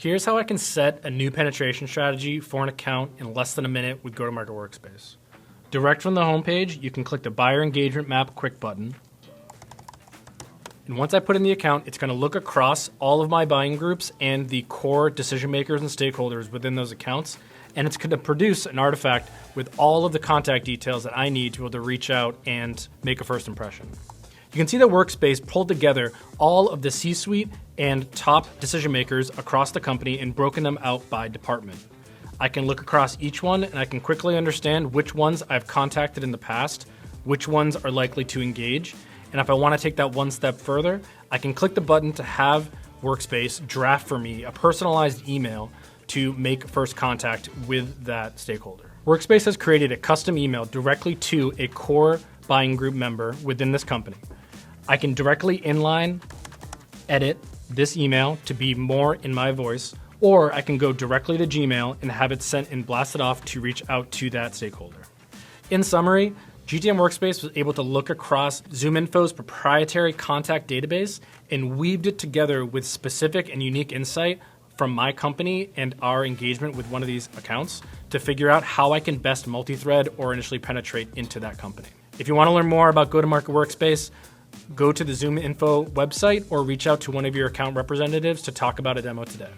Here's how I can set a new penetration strategy for an account in less than a minute with Go-to-Market Workspace. Direct from the homepage, you can click the Buyer Engagement Map Quick button. And once I put in the account, it's going to look across all of my buying groups and the core decision makers and stakeholders within those accounts. And it's going to produce an artifact with all of the contact details that I need to be able to reach out and make a first impression. You can see the Workspace pulled together all of the C-suite and top decision makers across the company and broken them out by department. I can look across each one and I can quickly understand which ones I've contacted in the past, which ones are likely to engage. And if I want to take that one step further, I can click the button to have Workspace draft for me a personalized email to make first contact with that stakeholder. Workspace has created a custom email directly to a core buying group member within this company. I can directly inline edit this email to be more in my voice, or I can go directly to Gmail and have it sent and blasted off to reach out to that stakeholder. In summary, GTM Workspace was able to look across ZoomInfo's proprietary contact database and weaved it together with specific and unique insight from my company and our engagement with one of these accounts to figure out how I can best multi-thread or initially penetrate into that company. If you want to learn more about Go-to-Market Workspace, go to the ZoomInfo website or reach out to one of your account representatives to talk about a demo today.